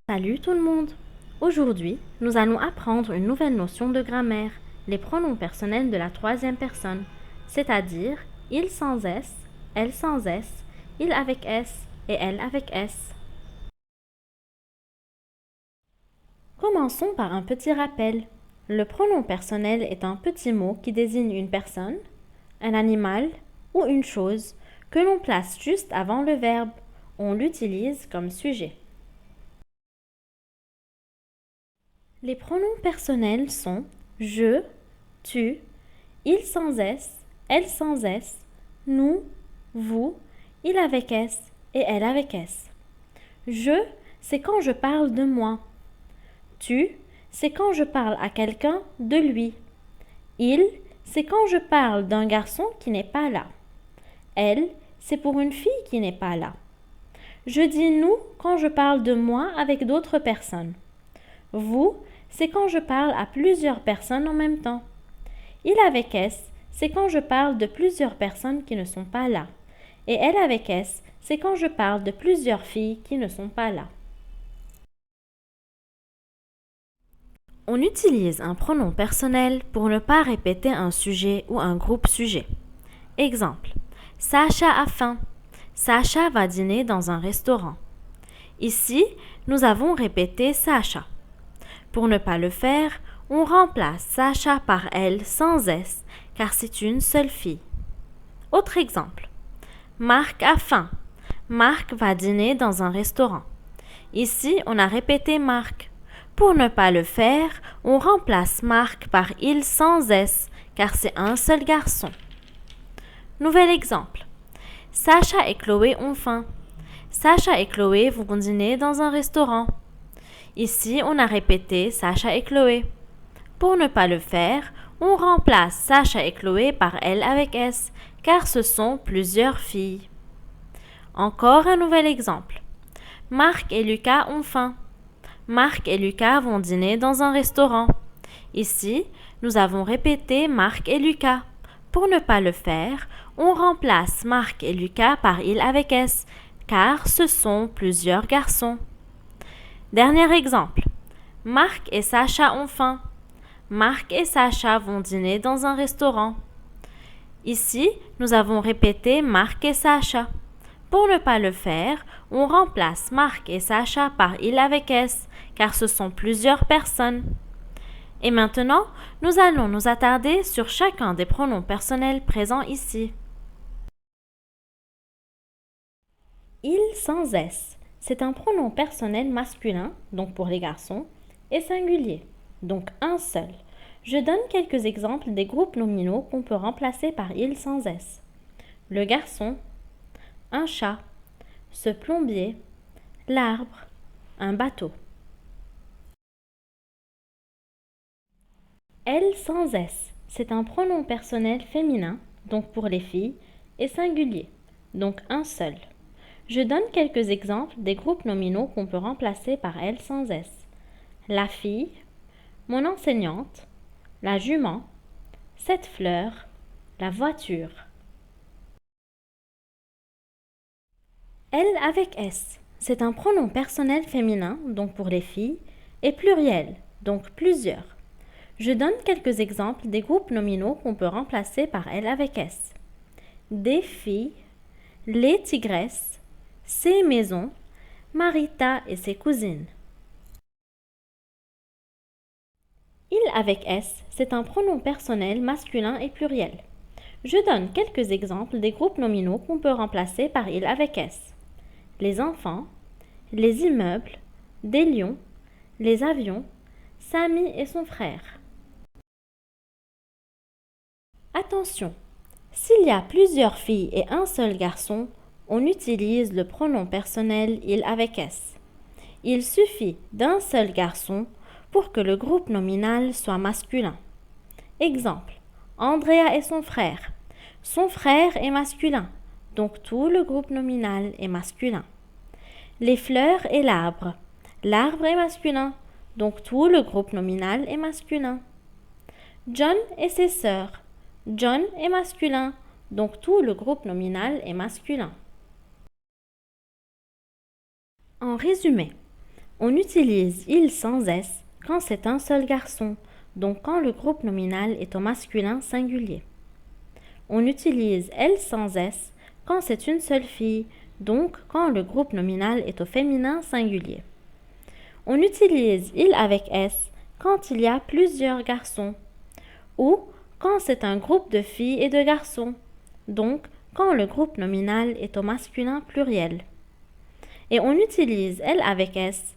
Salut tout le monde! Aujourd'hui, nous allons apprendre une nouvelle notion de grammaire, les pronoms personnels de la troisième personne, c'est-à-dire il sans S, elle sans S, il avec S et elle avec S. Commençons par un petit rappel. Le pronom personnel est un petit mot qui désigne une personne, un animal ou une chose que l'on place juste avant le verbe. On l'utilise comme sujet. Les pronoms personnels sont je, tu, il sans S, elle sans S, nous, vous, il avec S et elle avec S. Je, c'est quand je parle de moi. Tu, c'est quand je parle à quelqu'un de lui. Il, c'est quand je parle d'un garçon qui n'est pas là. Elle, c'est pour une fille qui n'est pas là. Je dis nous quand je parle de moi avec d'autres personnes. Vous, c'est quand je parle à plusieurs personnes en même temps. Il avec S, c'est quand je parle de plusieurs personnes qui ne sont pas là. Et elle avec S, c'est quand je parle de plusieurs filles qui ne sont pas là. On utilise un pronom personnel pour ne pas répéter un sujet ou un groupe sujet. Exemple. Sacha a faim. Sacha va dîner dans un restaurant. Ici, nous avons répété Sacha. Pour ne pas le faire, on remplace Sacha par elle sans S, car c'est une seule fille. Autre exemple. Marc a faim. Marc va dîner dans un restaurant. Ici, on a répété Marc. Pour ne pas le faire, on remplace Marc par il sans S, car c'est un seul garçon. Nouvel exemple. Sacha et Chloé ont faim. Sacha et Chloé vont dîner dans un restaurant. Ici, on a répété Sacha et Chloé. Pour ne pas le faire, on remplace Sacha et Chloé par elle avec S, car ce sont plusieurs filles. Encore un nouvel exemple. Marc et Lucas ont faim. Marc et Lucas vont dîner dans un restaurant. Ici, nous avons répété Marc et Lucas. Pour ne pas le faire, on remplace Marc et Lucas par il avec S, car ce sont plusieurs garçons. Dernier exemple. Marc et Sacha ont faim. Marc et Sacha vont dîner dans un restaurant. Ici, nous avons répété Marc et Sacha. Pour ne pas le faire, on remplace Marc et Sacha par il avec S, car ce sont plusieurs personnes. Et maintenant, nous allons nous attarder sur chacun des pronoms personnels présents ici. Il sans S. C'est un pronom personnel masculin, donc pour les garçons, et singulier, donc un seul. Je donne quelques exemples des groupes nominaux qu'on peut remplacer par il sans S. Le garçon, un chat, ce plombier, l'arbre, un bateau. Elle sans S. C'est un pronom personnel féminin, donc pour les filles, et singulier, donc un seul. Je donne quelques exemples des groupes nominaux qu'on peut remplacer par elle sans S. La fille, mon enseignante, la jument, cette fleur, la voiture. Elle avec S. C'est un pronom personnel féminin, donc pour les filles, et pluriel, donc plusieurs. Je donne quelques exemples des groupes nominaux qu'on peut remplacer par elle avec S. Des filles, les tigresses, ses maisons, Marita et ses cousines. Il avec S, c'est un pronom personnel masculin et pluriel. Je donne quelques exemples des groupes nominaux qu'on peut remplacer par il avec S. Les enfants, les immeubles, des lions, les avions, Samy et son frère. Attention, s'il y a plusieurs filles et un seul garçon, on utilise le pronom personnel il avec S. Il suffit d'un seul garçon pour que le groupe nominal soit masculin. Exemple, Andrea et son frère. Son frère est masculin, donc tout le groupe nominal est masculin. Les fleurs et l'arbre. L'arbre est masculin, donc tout le groupe nominal est masculin. John et ses sœurs. John est masculin, donc tout le groupe nominal est masculin. En résumé, On utilise il sans S quand c'est un seul garçon, donc quand le groupe nominal est au masculin singulier. On utilise elle sans S quand c'est une seule fille, donc quand le groupe nominal est au féminin singulier. On utilise il avec S quand il y a plusieurs garçons, ou quand c'est un groupe de filles et de garçons, donc quand le groupe nominal est au masculin pluriel. Et on utilise elle avec S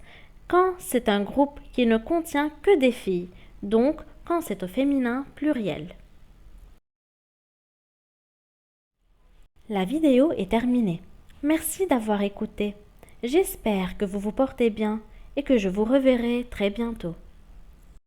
quand c'est un groupe qui ne contient que des filles, donc quand c'est au féminin pluriel. La vidéo est terminée. Merci d'avoir écouté. J'espère que vous vous portez bien et que je vous reverrai très bientôt.